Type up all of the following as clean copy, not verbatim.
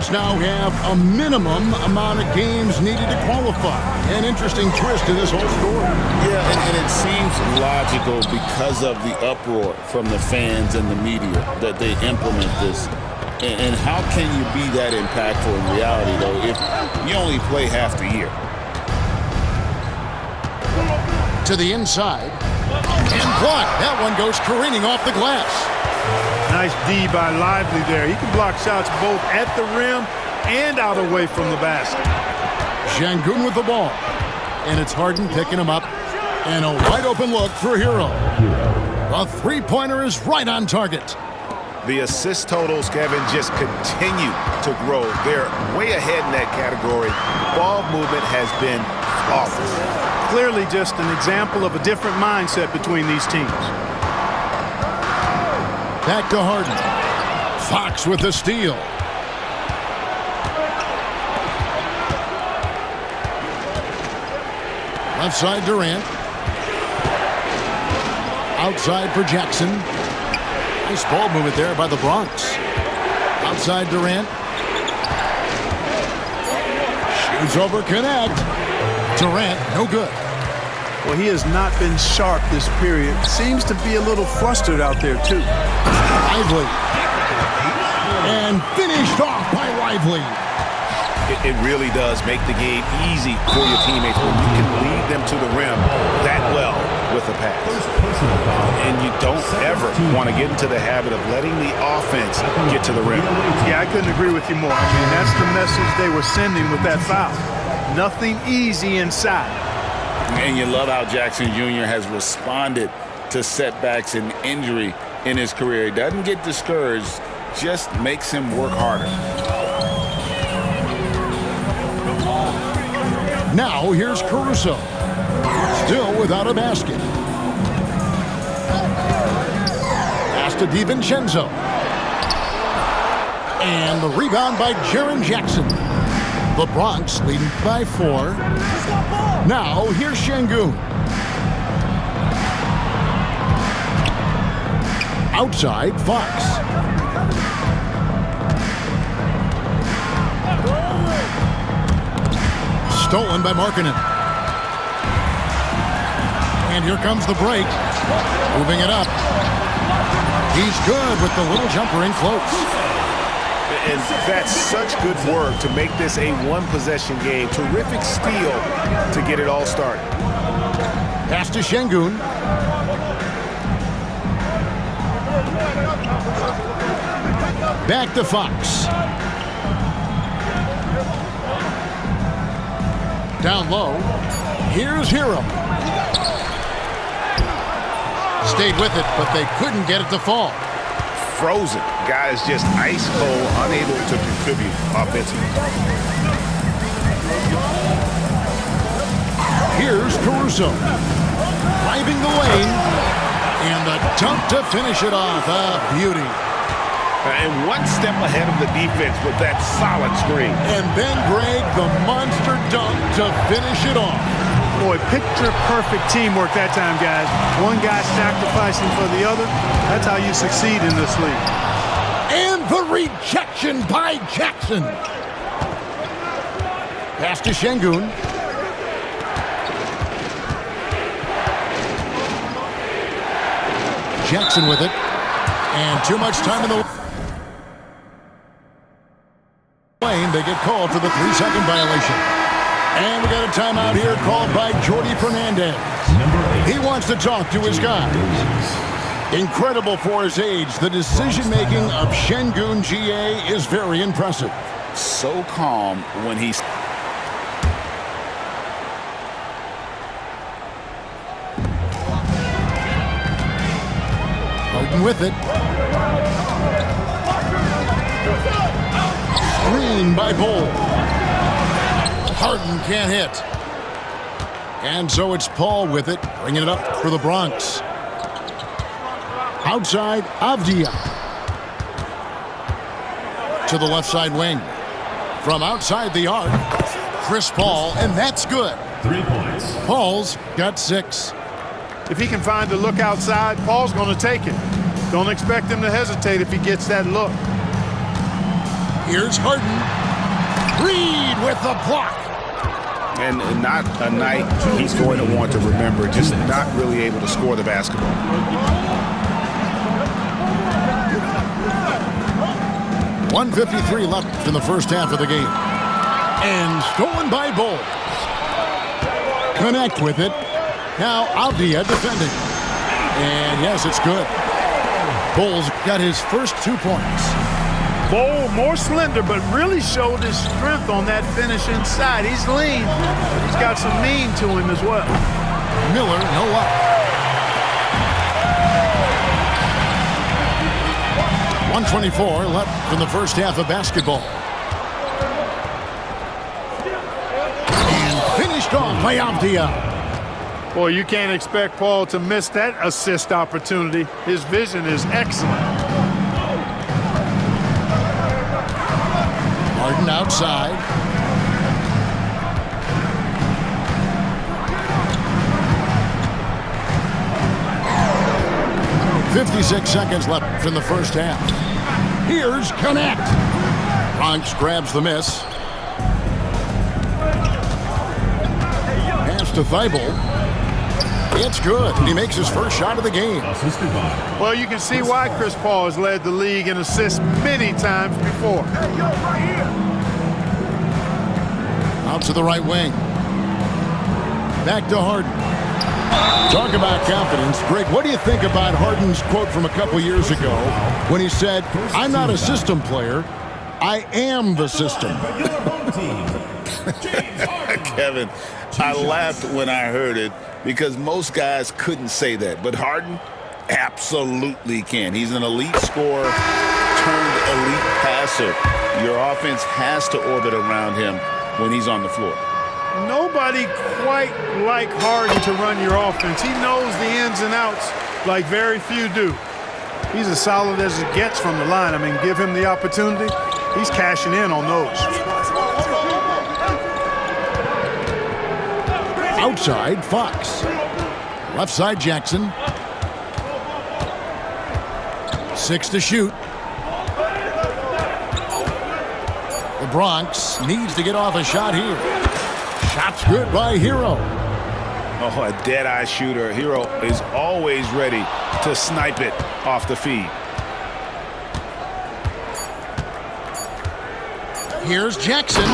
Cards now have a minimum amount of games needed to qualify. An interesting twist to this whole story. Yeah, and it seems logical because of the uproar from the fans and the media that they implement this. And how can you be that impactful in reality, though, if you only play half the year? To the inside. And blocked. That one goes careening off the glass. Nice D by Lively there. He can block shots both at the rim and out away from the basket. Sengun with the ball. And it's Harden picking him up. And a wide open look for Hero. A three-pointer is right on target. The assist totals, Kevin, just continue to grow. They're way ahead in that category. Ball movement has been flawless. Clearly just an example of a different mindset between these teams. Back to Harden. Fox with the steal. Left side Durant. Outside for Jackson. Nice ball movement there by the Bronx. Outside Durant. Shoots over connect. Durant, no good. Well, he has not been sharp this period. Seems to be a little flustered out there, too. Lively. And finished off by Lively. It really does make the game easy for your teammates when you can lead them to the rim that well with a pass. And you don't ever want to get into the habit of letting the offense get to the rim. Yeah, I couldn't agree with you more. I mean, that's the message they were sending with that foul. Nothing easy inside. And you love how Jackson Jr. has responded to setbacks and injury in his career. He doesn't get discouraged, just makes him work harder. Now here's Caruso. Still without a basket. Pass to DiVincenzo. And the rebound by Jaren Jackson. The Bronx leading by 4. Now here's Sengun. Outside Fox. Stolen by Markkanen. And here comes the break. Moving it up. He's good with the little jumper in close. And that's such good work to make this a one-possession game. Terrific steal to get it all started. Pass to Sengun. Back to Fox. Down low. Here's Hero. Stayed with it, but they couldn't get it to fall. Frozen. Guys just ice cold, unable to contribute offensively. Here's Caruso. Driving the lane. And the dunk to finish it off. A beauty. And one step ahead of the defense with that solid screen. And then, Greg, the monster dunk to finish it off. Boy, picture-perfect teamwork that time, guys. One guy sacrificing for the other. That's how you succeed in this league. And the rejection by Jackson. Pass to Sengun. Jackson with it. And too much time in the lane. They get called for the 3-second violation. And we got a timeout here called by Jordi Fernandez. He wants to talk to his guys. Incredible for his age. The decision-making of Sengun GA is very impressive. So calm when he's... Harden with it. Screen by Bol. Harden can't hit. And so it's Paul with it, bringing it up for the Bronx. Outside, Avdia. To the left side wing. From outside the arc, Chris Paul, and that's good. 3 points. Paul's got 6. If he can find the look outside, Paul's going to take it. Don't expect him to hesitate if he gets that look. Here's Harden. Reed with the block. And not a night he's going to want to remember, just not really able to score the basketball. .153 left in the first half of the game. And stolen by Bol. Connect with it. Now Avdia defending. And yes, it's good. Bol's got his first 2 points. Bol, more slender, but really showed his strength on that finish inside. He's lean, but he's got some mean to him as well. Miller, no up. 124 left in the first half of basketball. And finished off by Avdia. Boy, you can't expect Paul to miss that assist opportunity. His vision is excellent. Harden outside. .56 seconds left in the first half. Here's Connect. Bronx grabs the miss. Pass to Thibault. It's good. He makes his first shot of the game. Well, you can see why Chris Paul has led the league in assists many times before. Out to the right wing. Back to Harden. Talk about confidence. Greg, what do you think about Harden's quote from a couple years ago when he said, "I'm not a system player, I am the system"? Kevin, I laughed when I heard it because most guys couldn't say that. But Harden absolutely can. He's an elite scorer turned elite passer. Your offense has to orbit around him when he's on the floor. Nobody quite like Harden to run your offense. He knows the ins and outs like very few do. He's as solid as it gets from the line. I mean, give him the opportunity, he's cashing in on those. Outside, Fox. Left side, Jackson. 6 to shoot. The Bronx needs to get off a shot here. Shot's good by Hero. Oh, a dead-eye shooter. Hero is always ready to snipe it off the feed. Here's Jackson.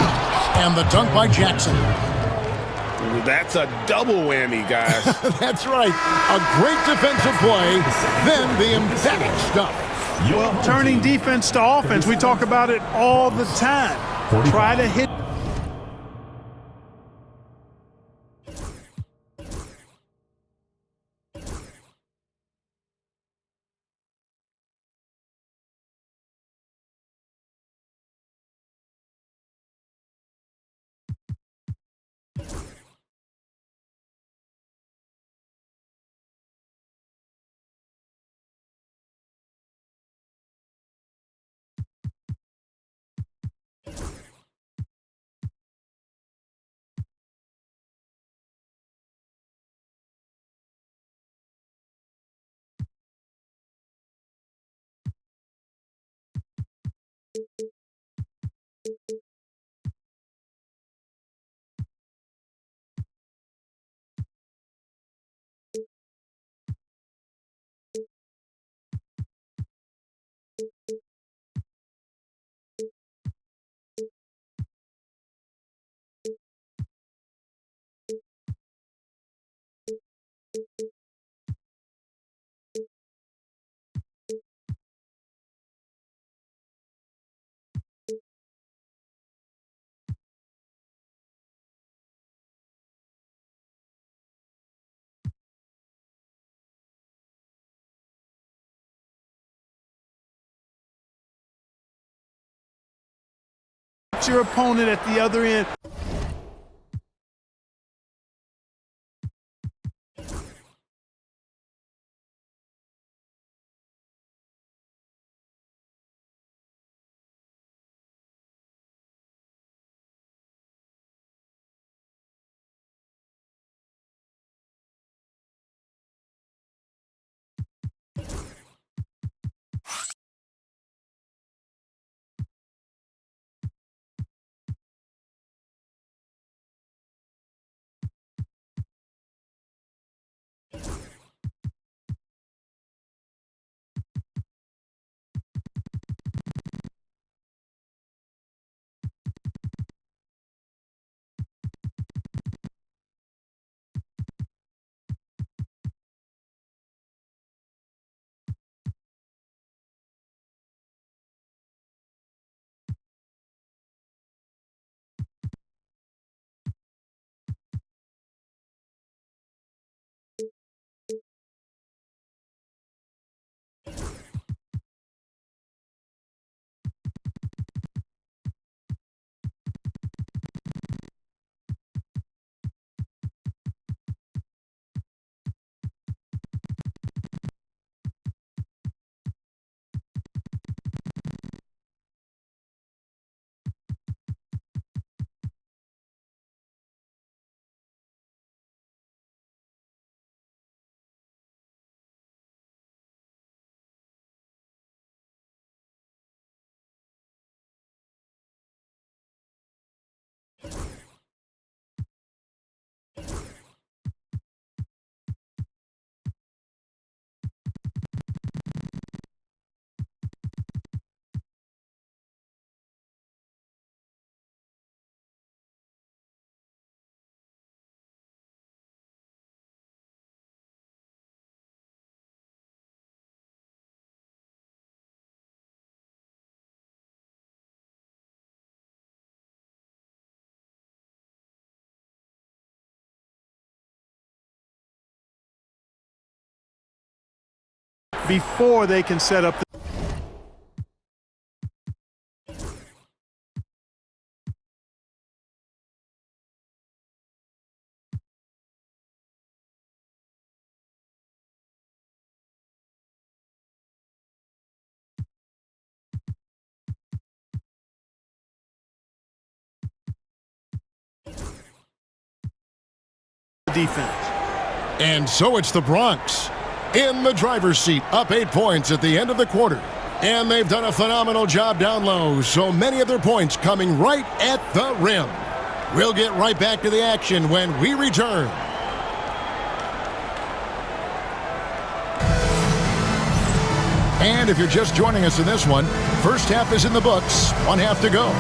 And the dunk by Jackson. That's a double whammy, guys. That's right. A great defensive play, then the emphatic stuff. Well, turning defense to offense, we talk about it all the time. Try to hit. Your opponent at the other end. before they can set up the defense. And so it's the Bronx in the driver's seat, up 8 points at the end of the quarter. And they've done a phenomenal job down low, so many of their points coming right at the rim. We'll get right back to the action when we return. And if you're just joining us in this one, first half is in the books, 1 half to go.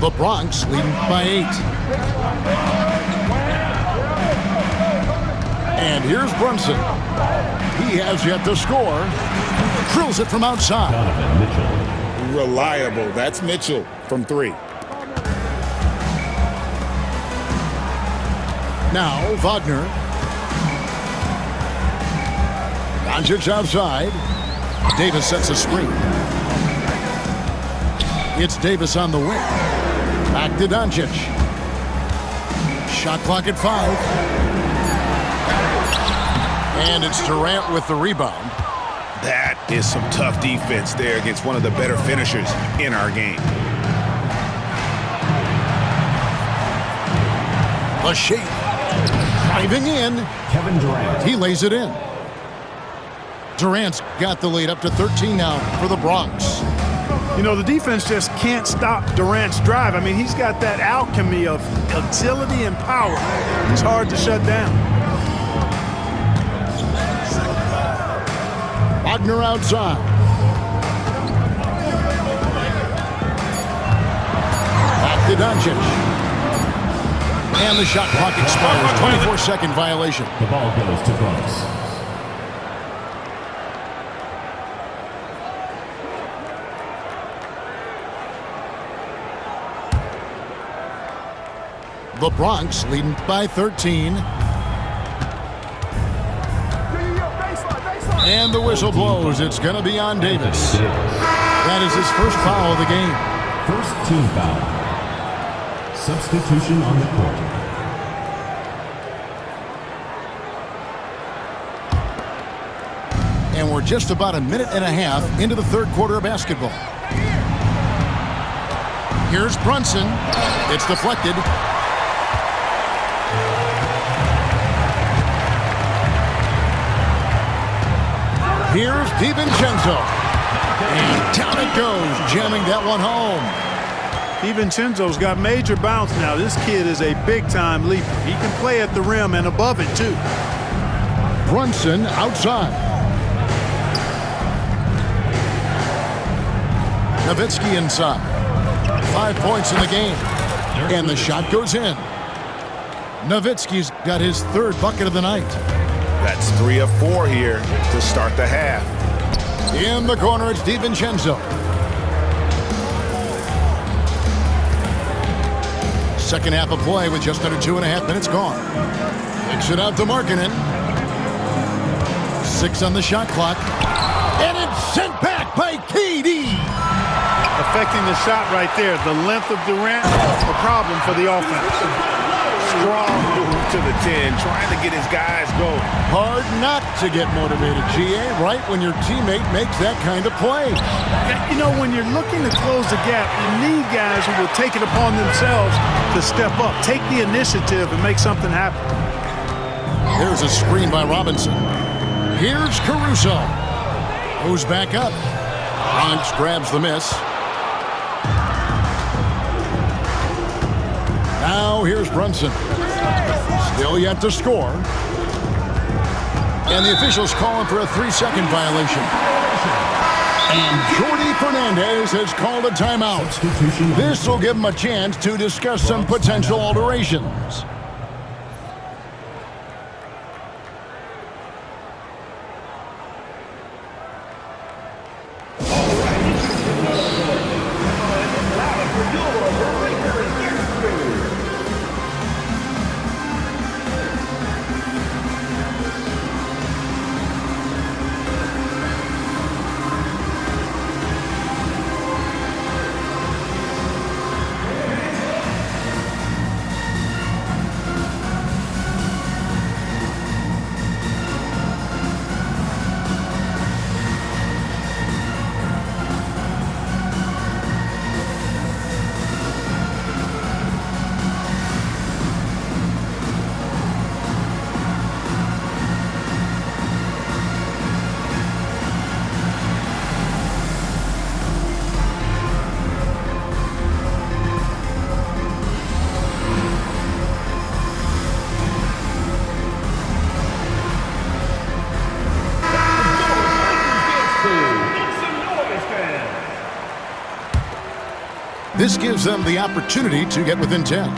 The Bronx leading by 8. And here's Brunson. He has yet to score. Drills it from outside. Reliable. That's Mitchell from 3. Now Wagner. Doncic outside. Davis sets a screen. It's Davis on the wing. Back to Doncic. Shot clock at 5. And it's Durant with the rebound. That is some tough defense there against one of the better finishers in our game. The shape. Driving in. Kevin Durant. He lays it in. Durant's got the lead up to 13 now for the Bronx. You know, the defense just can't stop Durant's drive. I mean, he's got that alchemy of agility and power. He's hard to shut down. Wagner outside. Back to Doncic. And the shot clock expires. 24-second violation. The ball goes to Bronx. The Bronx leading by 13. And the whistle blows. It's going to be on Davis. That is his first foul of the game. First team foul. Substitution on the court. And we're just about a minute and a half into the third quarter of basketball. Here's Brunson. It's deflected. Here's DiVincenzo. And down it goes, jamming that one home. DiVincenzo's got major bounce now. This kid is a big-time leaper. He can play at the rim and above it, too. Brunson outside. Nowitzki inside. 5 points in the game. And the shot goes in. Nowitzki's got his third bucket of the night. That's 3 of 4 here to start the half. In the corner, it's DiVincenzo. Second half of play with just under 2.5 minutes gone. Kicks it out to Markkanen. 6 on the shot clock. And it's sent back by KD. Affecting the shot right there. The length of Durant, a problem for the offense. Strong move to the 10, trying to get his guys going. Hard not to get motivated, GA, right when your teammate makes that kind of play. You know, when you're looking to close the gap, you need guys who will take it upon themselves to step up, take the initiative, and make something happen. There's a screen by Robinson. Here's Caruso. Goes back up. Bronx grabs the miss. Now here's Brunson. Still yet to score. And the officials calling for a 3-second violation. And Jordi Fernandez has called a timeout. This will give him a chance to discuss some potential alterations. This gives them the opportunity to get within 10.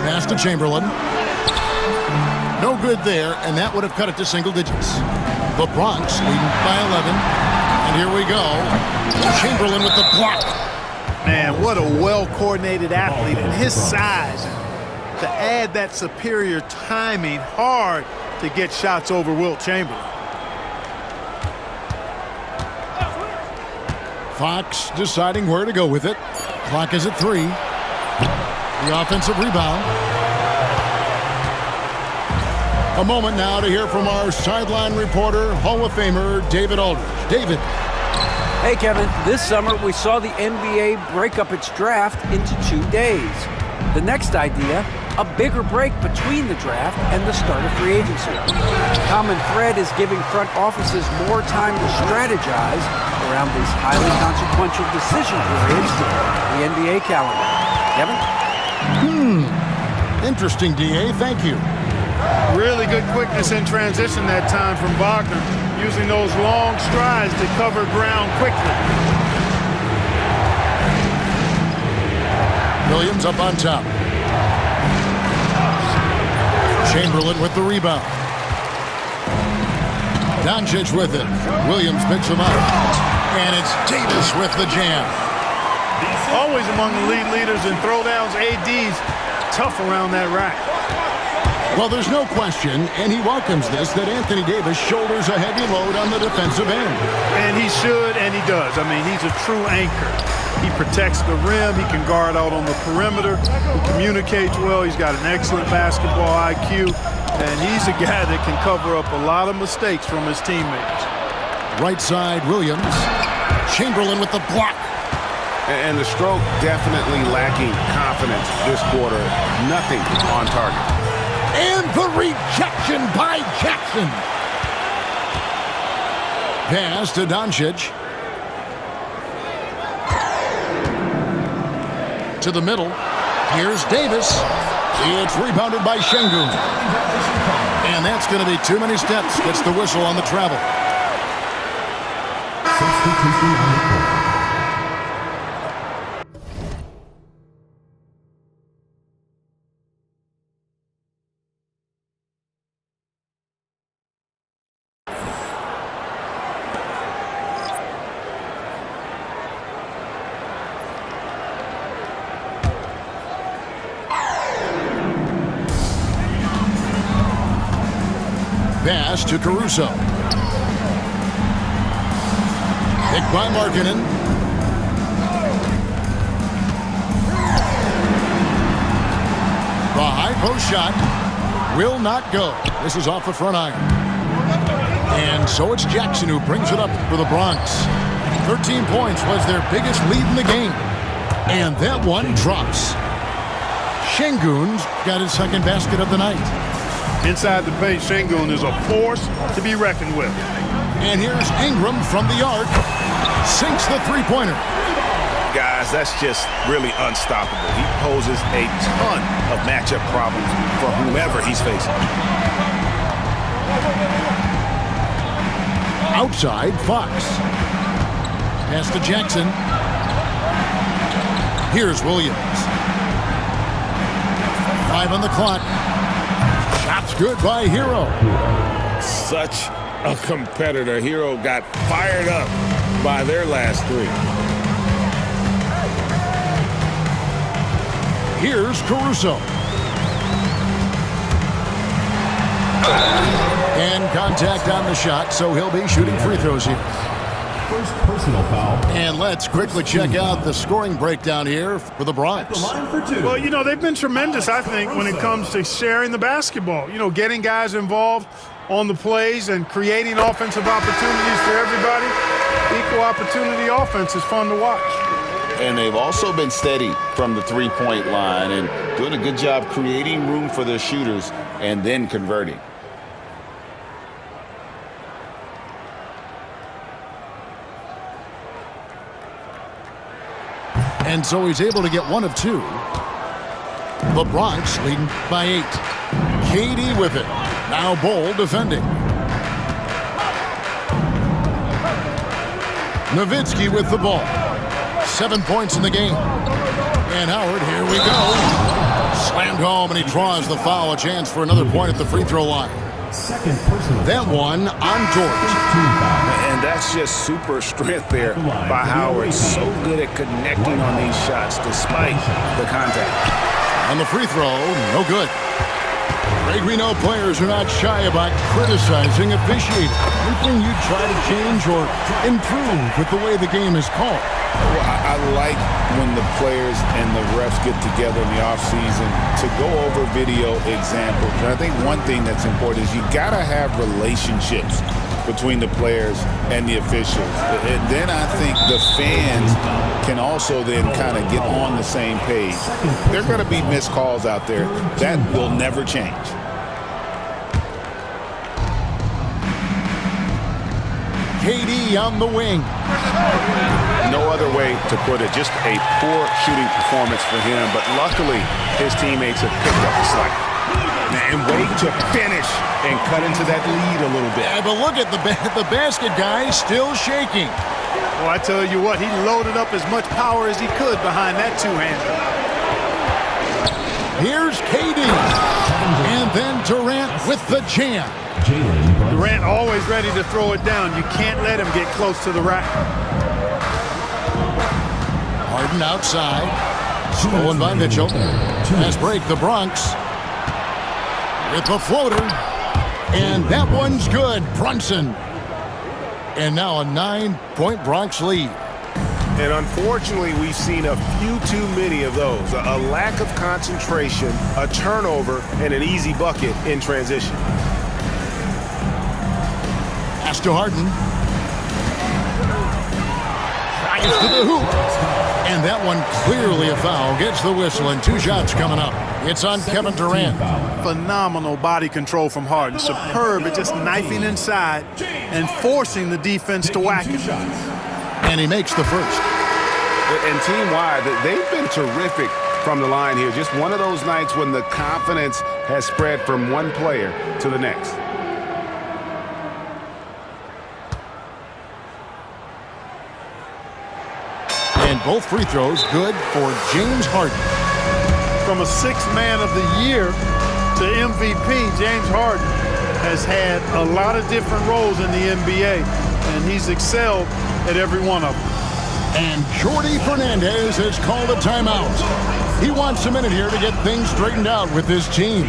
Pass to Chamberlain. No good there, and that would have cut it to single digits. The Bronx leading by 11. And here we go. Chamberlain with the block. Man, what a well-coordinated athlete, and his size. To add that superior timing, hard to get shots over Wilt Chamberlain. Fox deciding where to go with it. Clock is at 3. The offensive rebound. A moment now to hear from our sideline reporter, Hall of Famer David Aldridge. David. Hey, Kevin. This summer, we saw the NBA break up its draft into 2 days. The next idea, a bigger break between the draft and the start of free agency. The common thread is giving front offices more time to strategize around these highly consequential decision periods in the NBA calendar. Kevin? Interesting, D.A. Thank you. Really good quickness in transition that time from Wagner, using those long strides to cover ground quickly. Williams up on top. Chamberlain with the rebound. Doncic with it. Williams picks him up. And it's Davis with the jam. Always among the lead leaders in throwdowns. AD's tough around that rack. Well, there's no question, and he welcomes this, that Anthony Davis shoulders a heavy load on the defensive end. And he should, and he does. I mean, he's a true anchor. He protects the rim. He can guard out on the perimeter. He communicates well. He's got an excellent basketball IQ. And he's a guy that can cover up a lot of mistakes from his teammates. Right side, Williams. Chamberlain with the block. And the stroke definitely lacking confidence this quarter. Nothing on target. And the rejection by Jackson. Pass to Doncic. To the middle. Here's Davis. It's rebounded by Şengün. And that's going to be too many steps. Gets the whistle on the travel. Substitution on the court. Pass to Caruso. Picked by Markkanen. The high post shot will not go. This is off the front iron. And so it's Jackson who brings it up for the Bronx. 13 points was their biggest lead in the game. And that one drops. Şengün's got his second basket of the night. Inside the paint, Şengün is a force to be reckoned with. And here's Ingram from the arc. Sinks the three-pointer. Guys, that's just really unstoppable. He poses a ton of matchup problems for whomever he's facing. Outside, Fox. Pass to Jackson. Here's Williams. 5 on the clock. Shot's good by Hero. Such a competitor. Hero got fired up by their last 3. Here's Caruso. And contact on the shot, so he'll be shooting free throws here. First personal foul. And let's quickly check out the scoring breakdown here for the Bronx. Line for 2. Well, you know, they've been tremendous, I think, when it comes to sharing the basketball. You know, getting guys involved on the plays and creating offensive opportunities for everybody. Equal opportunity offense is fun to watch. And they've also been steady from the three-point line and doing a good job creating room for their shooters and then converting. And so he's able to get 1 of 2. The Bronx leading by 8. KD with it. Now Bol defending. Nowitzki with the ball. 7 points in the game. And Howard, here we go. Slammed home, and he draws the foul. A chance for another point at the free throw line. Second personal That foul. one on George. Team foul. And that's just super strength there by Howard. So good at connecting on these shots despite the contact. On the free throw, no good. Greg, we know players are not shy about criticizing officiating. Anything you try to change or improve with the way the game is called? Well, I like when the players and the refs get together in the offseason to go over video examples. And I think one thing that's important is you got to have relationships between the players and the officials. And then I think the fans can also then kind of get on the same page. There are going to be missed calls out there. That will never change. KD on the wing. No other way to put it. Just a poor shooting performance for him. But luckily, his teammates have picked up the slack. And wait to finish and cut into that lead a little bit. Yeah, but look at the basket guy still shaking. Well, I tell you what, he loaded up as much power as he could behind that two-hander. Here's KD. And then Durant with the jam. Jalen Brunson. Durant always ready to throw it down. You can't let him get close to the rack. Harden outside. Stolen by Mitchell. Fast break, the Bronx. With the floater. And that one's good. Brunson. And now a 9-point Bronx lead. And unfortunately, we've seen a few too many of those. A lack of concentration, a turnover, and an easy bucket in transition. Pass to Harden. Drives to the hoop. And that one clearly a foul. Gets the whistle, and 2 shots coming up. It's on Kevin Durant. Phenomenal body control from Harden. Superb at just knifing inside and forcing the defense to whack him. And he makes the first. And team-wide, they've been terrific from the line here. Just one of those nights when the confidence has spread from one player to the next. And both free throws good for James Harden. From a sixth man of the year to MVP, James Harden has had a lot of different roles in the NBA, and he's excelled at every one of them. And Jordi Fernandez has called a timeout. He wants a minute here to get things straightened out with his team.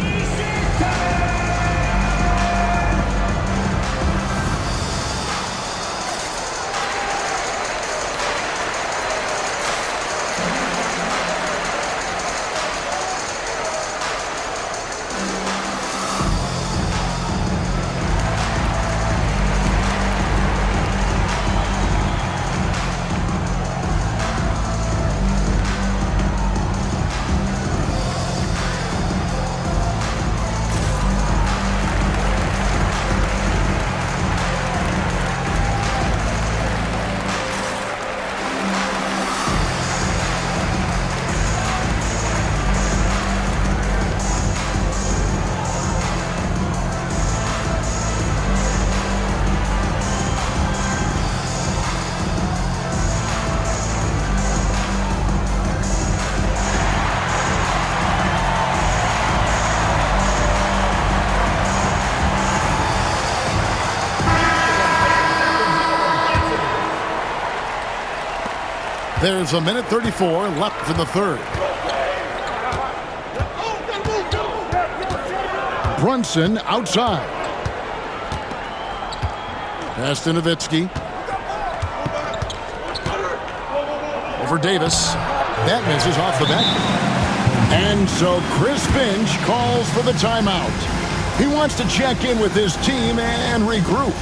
There's a minute 34 left in the third. Brunson outside. Pass to Nowitzki. Over Davis. That misses off the back. And so Chris Finch calls for the timeout. He wants to check in with his team and regroup.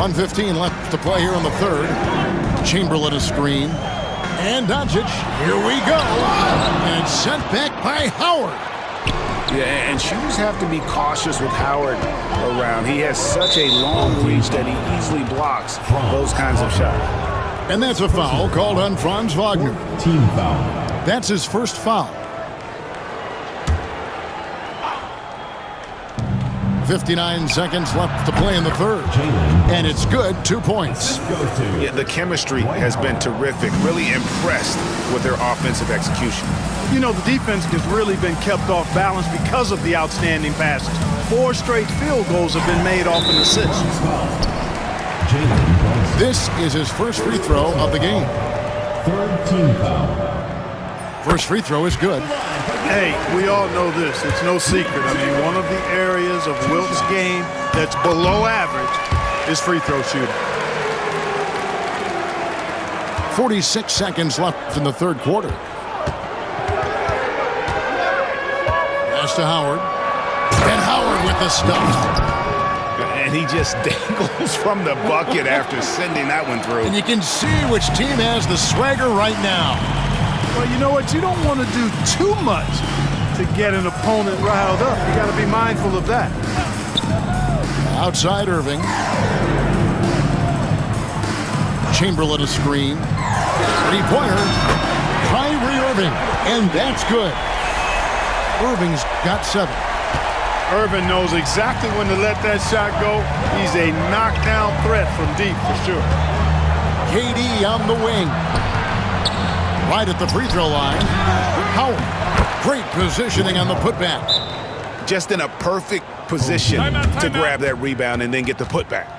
1:15 left to play here in the third. Chamberlain a screen. And Doncic, here we go. And it's sent back by Howard. Yeah, and shooters have to be cautious with Howard around. He has such a long reach that he easily blocks those kinds of shots. And that's a foul called on Franz Wagner. Team foul. That's his first foul. 59 seconds left to play in the third. And it's good, 2 points. Yeah, the chemistry has been terrific. Really impressed with their offensive execution. You know, the defense has really been kept off balance because of the outstanding passes. 4 straight field goals have been made off an assist. This is his first free throw of the game. Third team foul. First free throw is good. Hey, we all know this. It's no secret. I mean, one of the areas of Wilt's game that's below average is free throw shooting. 46 seconds left in the third quarter. Pass to Howard. And Howard with the stuff. And he just dangles from the bucket after sending that one through. And you can see which team has the swagger right now. Well, you know what? You don't want to do too much to get an opponent riled up. You got to be mindful of that. Outside Irving. Chamberlain a screen. Three-pointer. Kyrie Irving. And that's good. Irving's got 7. Irving knows exactly when to let that shot go. He's a knockdown threat from deep for sure. KD on the wing. Right at the free throw line. Howard. Great positioning on the putback. Just in a perfect position to grab that rebound and then get the putback.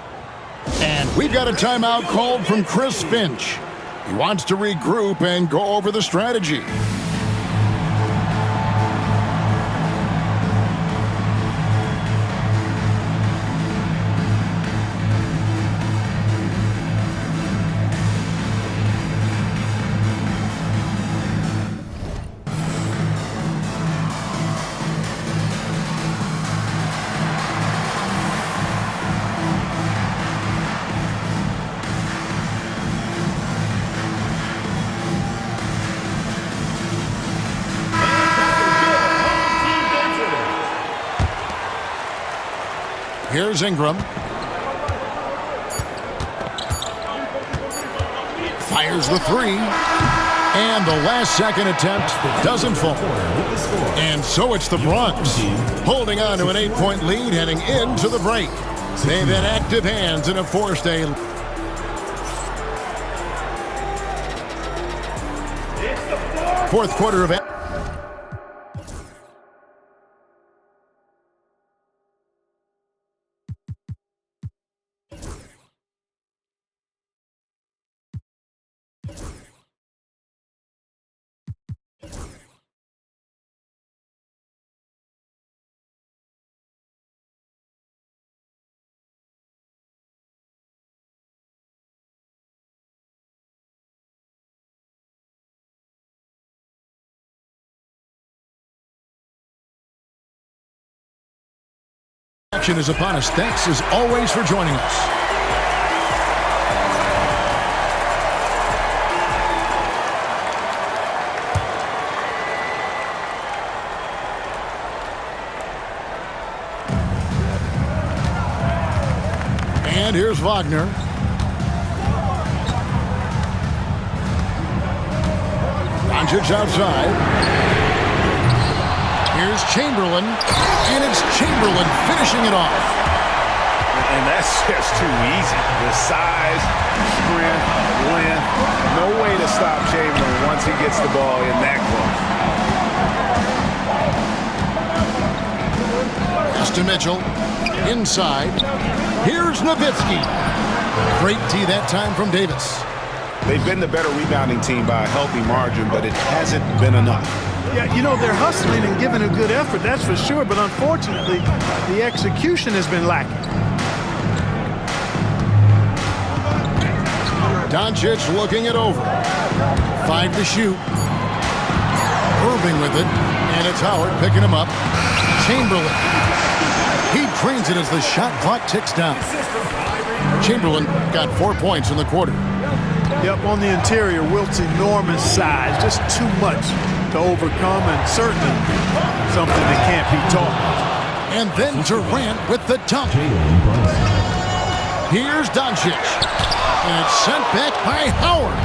And we've got a timeout called from Chris Finch. He wants to regroup and go over the strategy. Here's Ingram. Fires the 3. And the last second attempt doesn't fall. And so it's the Bronx holding on to an 8-point lead heading into the break. They've had active hands and have forced a fourth quarter of action is upon us. Thanks as always for joining us. And here's Wagner. Doncic outside. Here's Chamberlain, and it's Chamberlain finishing it off. And that's just too easy. The size, strength, length, no way to stop Chamberlain once he gets the ball in that close. Pass to Mitchell, inside. Here's Nowitzki. Great D that time from Davis. They've been the better rebounding team by a healthy margin, but it hasn't been enough. Yeah, you know, they're hustling and giving a good effort, that's for sure, but unfortunately, the execution has been lacking. Doncic looking it over. 5 to shoot. Irving with it, and it's Howard picking him up. Chamberlain. He drains it as the shot clock ticks down. Chamberlain got 4 points in the quarter. Yep, on the interior, Wilt's enormous size, just too much to overcome, and certainly something that can't be taught. And then Durant with the dunk. Here's Doncic. And it's sent back by Howard.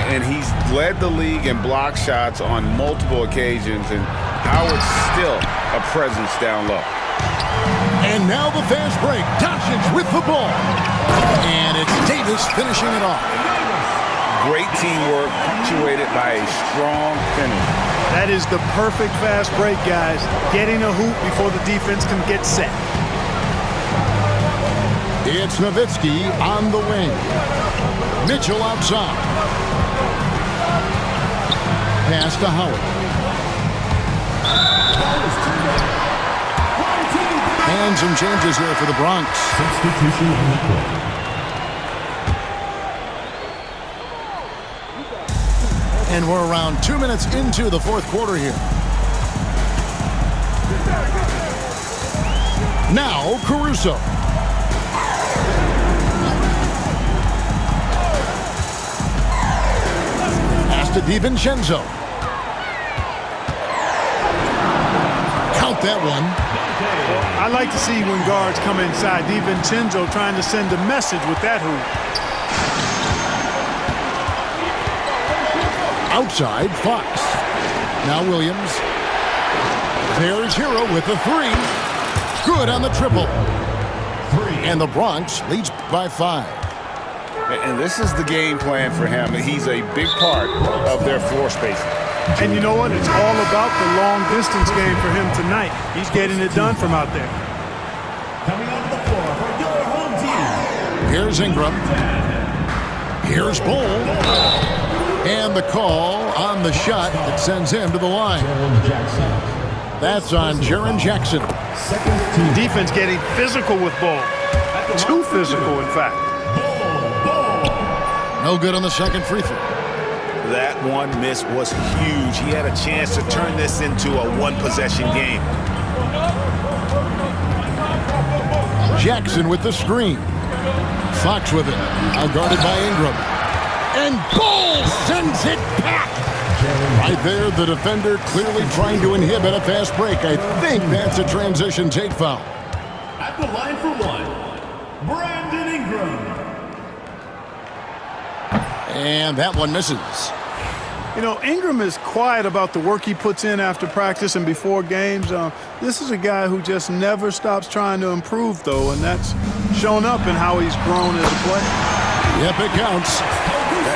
And he's led the league in block shots on multiple occasions, and Howard's still a presence down low. And now the fast break. Doncic with the ball. And it's Davis finishing it off. Great teamwork punctuated by a strong finish. That is the perfect fast break, guys. Getting a hoop before the defense can get set. It's Nowitzki on the wing. Mitchell outside. Pass to Howard. And some changes here for the Bronx. Substitution on the court. And we're around 2 minutes into the fourth quarter here. Now Caruso. Pass to DiVincenzo. Count that one. I like to see when guards come inside. DiVincenzo trying to send a message with that hoop. Outside, Fox. Now Williams. There's Hero with the three. Good on the triple. And the Bronx leads by 5. And this is the game plan for him. He's a big part of their floor spacing. And you know what? It's all about the long-distance game for him tonight. He's getting it done from out there. Coming onto the floor for your home team. Here's Ingram. Here's Bull. And the call on the shot that sends him to the line. That's on Jaren Jackson. Defense getting physical with Bull. Too physical, in fact. No good on the second free throw. That one miss was huge. He had a chance to turn this into a one-possession game. Jackson with the screen. Fox with it. Now guarded by Ingram. And Bull sends it back. Right there, the defender clearly trying to inhibit a fast break. I think that's a transition take foul. At the line for one, Brandon Ingram. And that one misses. You know, Ingram is quiet about the work he puts in after practice and before games. This is a guy who just never stops trying to improve, though, and that's shown up in how he's grown as a player. Yep, it counts.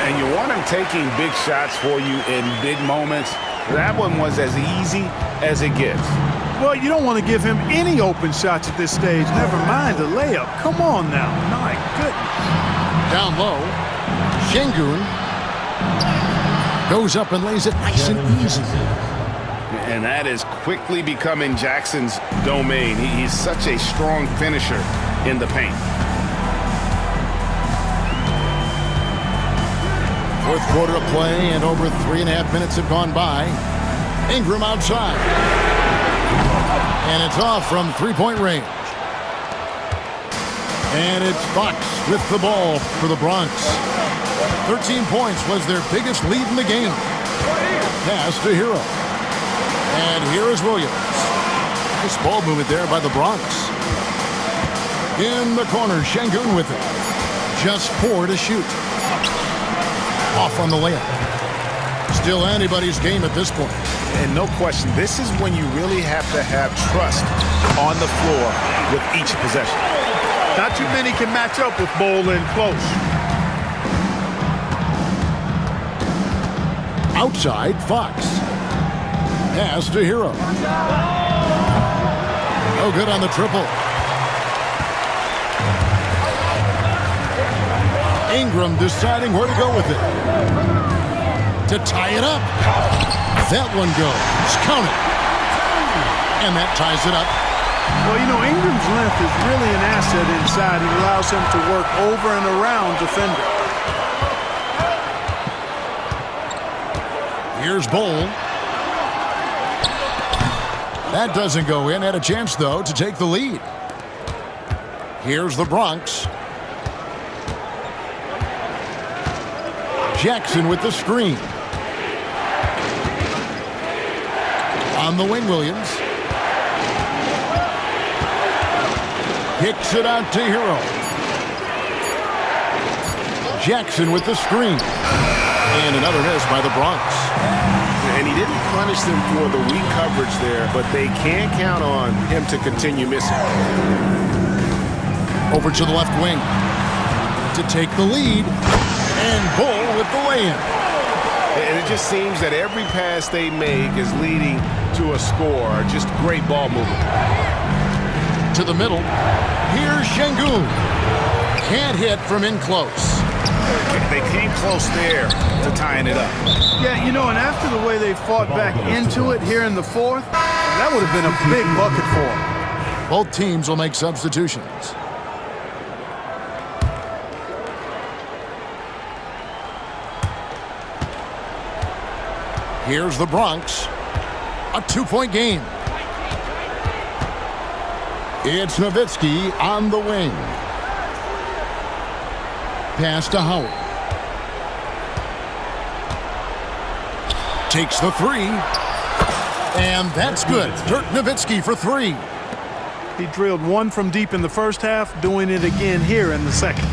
And you want him taking big shots for you in big moments. That one was as easy as it gets. Well, you don't want to give him any open shots at this stage. Never mind the layup. Come on now. My goodness. Down low. Şengün goes up and lays it nice and easy. And that is quickly becoming Jackson's domain. He's such a strong finisher in the paint. Fourth quarter of play, and over 3.5 minutes have gone by. Ingram outside. And it's off from three-point range. And it's Fox with the ball for the Bronx. 13 points was their biggest lead in the game. Pass to Hero. And here is Williams. Nice ball movement there by the Bronx. In the corner, Şengün with it. Just 4 to shoot. Off on the layup. Still anybody's game at this point. And no question, this is when you really have to have trust on the floor with each possession. Not too many can match up with Bull in close. Outside, Fox. Pass to Hero. No good on the triple. Ingram deciding where to go with it. To tie it up. That one goes. Count it. And that ties it up. Well, you know, Ingram's length is really an asset inside. It allows him to work over and around defender. Here's Bull. That doesn't go in. Had a chance, though, to take the lead. Here's the Bronx. Jackson with the screen. On the wing, Williams. Kicks it out to Hero. Jackson with the screen. And another miss by the Bronx. And he didn't punish them for the weak coverage there, but they can't count on him to continue missing. Over to the left wing to take the lead. And Bull with the lay-in. And it just seems that every pass they make is leading to a score. Just great ball movement. To the middle. Here's Şengün. Can't hit from in close. They came close there to tying it up. Yeah, you know, and after the way they fought back into it here in the fourth, that would have been a big bucket for them. Both teams will make substitutions. Here's the Bronx. A 2-point game. It's Nowitzki on the wing. Pass to Howard. Takes the three. And that's good. Dirk Nowitzki for three. He drilled one from deep in the first half, doing it again here in the second.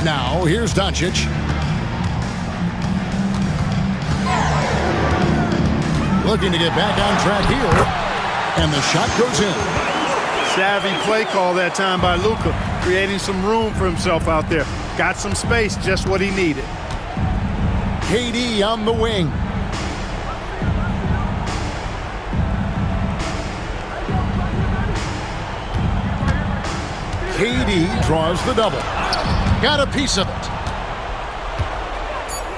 Now, here's Doncic. Looking to get back on track here. And the shot goes in. Savvy play call that time by Luka, creating some room for himself out there. Got some space, just what he needed. KD on the wing. KD draws the double. Got a piece of it.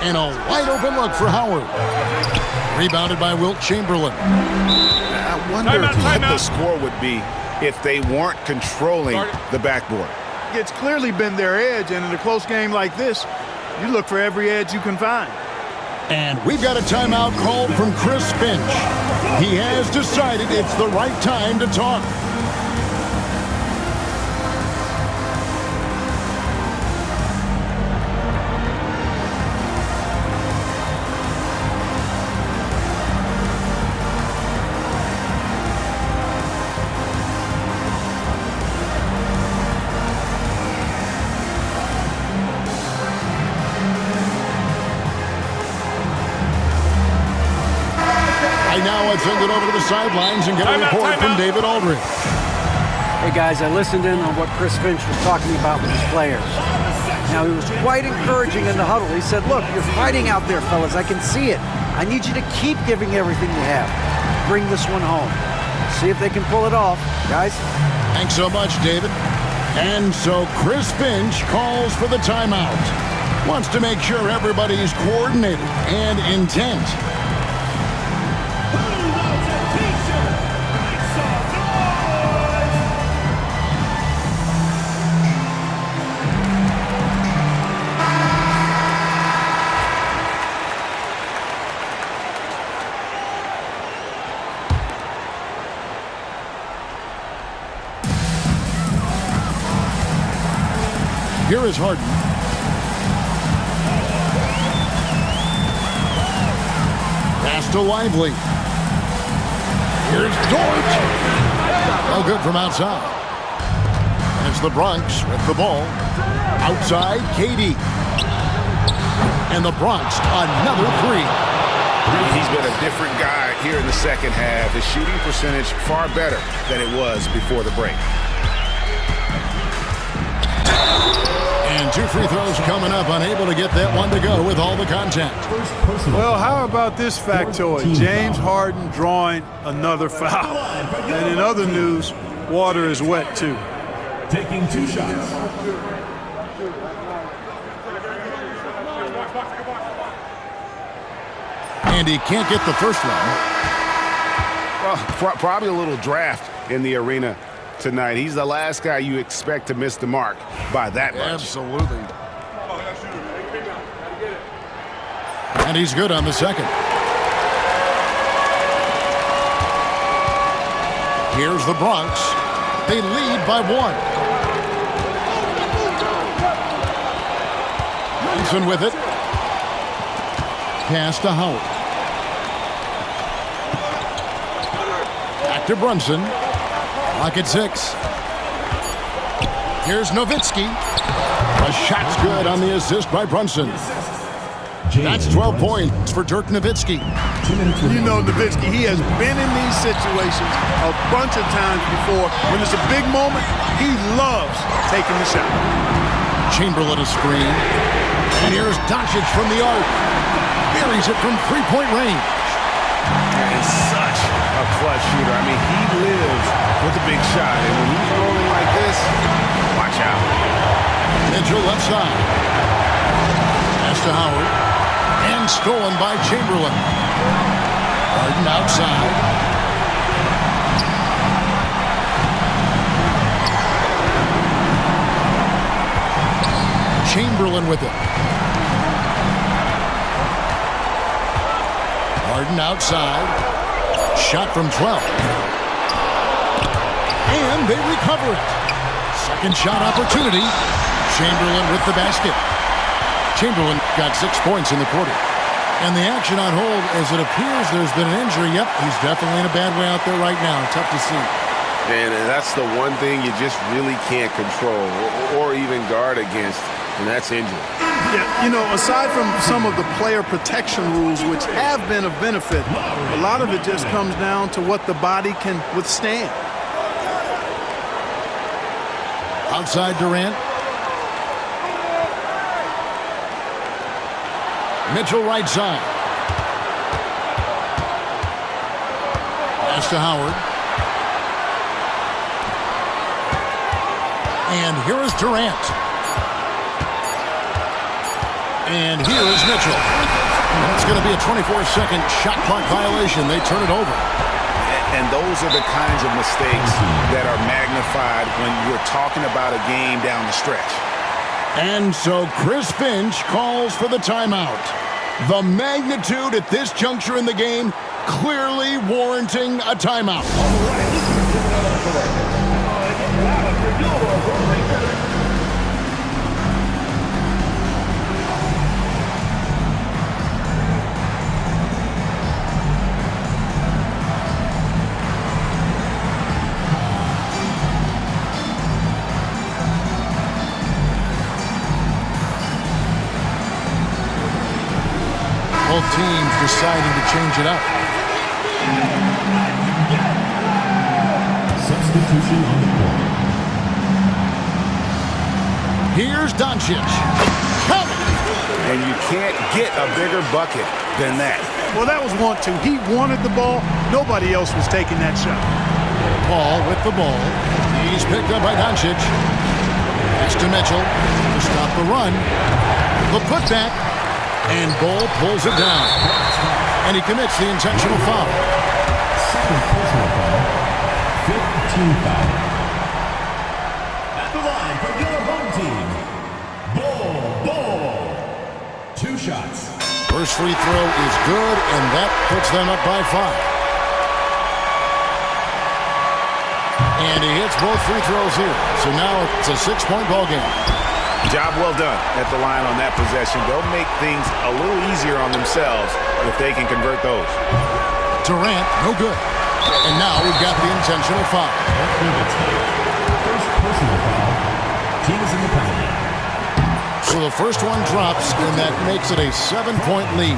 And a wide open look for Howard. Rebounded by Wilt Chamberlain. I wonder what the score would be if they weren't controlling the backboard. It's clearly been their edge, and in a close game like this, you look for every edge you can find. And we've got a timeout called from Chris Finch. He has decided it's the right time to talk. Send it over to the sidelines and get a report from David Aldridge. Hey guys, I listened in on what Chris Finch was talking about with his players. Now, he was quite encouraging in the huddle. He said, look, you're fighting out there, fellas. I can see it. I need you to keep giving everything you have. Bring this one home. See if they can pull it off. Guys? Thanks so much, David. And so Chris Finch calls for the timeout. Wants to make sure everybody's coordinated and intent. Here is Harden. Pass to Lively. Here's Dort. No good from outside. And it's the Bronx with the ball. Outside, KD. And the Bronx, another three. He's been a different guy here in the second half. His shooting percentage far better than it was before the break. And two free throws coming up, unable to get that one to go with all the contact. Well, how about this factoid? James Harden drawing another foul. And in other news, water is wet too. Taking two shots. And he can't get the first one. Well, probably a little draft in the arena tonight. He's the last guy you expect to miss the mark by that much. Absolutely. And he's good on the second. Here's the Bronx. They lead by 1. Brunson with it. Pass to Howard. Back to Brunson. Clock at 6. Here's Nowitzki. The shot's good on the assist by Brunson. That's 12 points for Dirk Nowitzki. You know Nowitzki, he has been in these situations a bunch of times before. When it's a big moment, he loves taking the shot. Chamberlain a screen. And here's Doncic from the arc. Buries it from three-point range. And such a clutch shooter. I mean, he lives with a big shot. And when he's rolling like this, watch out. Mitchell left side. Pass to Howard. And stolen by Chamberlain. Harden outside. Chamberlain with it. Harden outside. Shot from 12. And they recover it. Second shot opportunity. Chamberlain with the basket. Chamberlain got 6 points in the quarter. And the action on hold, as it appears there's been an injury. Yep, he's definitely in a bad way out there right now. Tough to see. And that's the one thing you just really can't control or even guard against, and that's injury. Yeah, you know, aside from some of the player protection rules, which have been of benefit, a lot of it just comes down to what the body can withstand. Outside Durant. Mitchell right side. Pass to Howard. And here is Durant. And here is Mitchell. That's going to be a 24-second shot clock violation. They turn it over. And those are the kinds of mistakes that are magnified when you're talking about a game down the stretch. And so Chris Finch calls for the timeout. The magnitude at this juncture in the game clearly warranting a timeout. Both teams deciding to change it up. Substitution on the court. Here's Doncic. Coming. And you can't get a bigger bucket than that. Well, that was 1-2. He wanted the ball. Nobody else was taking that shot. Paul with the ball. He's picked up by Doncic. Pass to Mitchell to stop the run. The putback. And Ball pulls it down. And he commits the intentional foul. Second personal foul. 15 foul. At the line for your home team. Ball. 2 shots. First free throw is good, and that puts them up by 5. And he hits both free throws here. So now it's a 6-point ball game. Job well done at the line on that possession. They'll make things a little easier on themselves if they can convert those. Durant, no good. And now we've got the intentional foul. First personal foul. Teams in the penalty. So the first one drops, and that makes it a 7-point lead.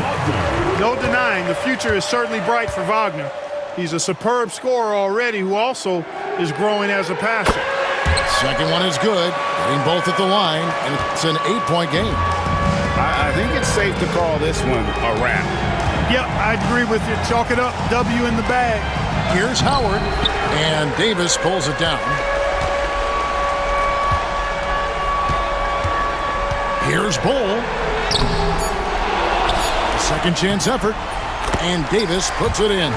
No denying the future is certainly bright for Wagner. He's a superb scorer already who also is growing as a passer. Second one is good, getting both at the line, and it's an 8-point game. I think it's safe to call this one a wrap. Yep, I agree with you. Chalk it up. W in the bag. Here's Howard, and Davis pulls it down. Here's Bull. A second chance effort, and Davis puts it in.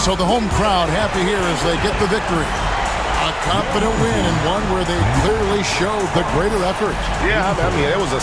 So the home crowd happy here as they get the victory. A confident win and one where they clearly showed the greater effort. Yeah, I mean, it was a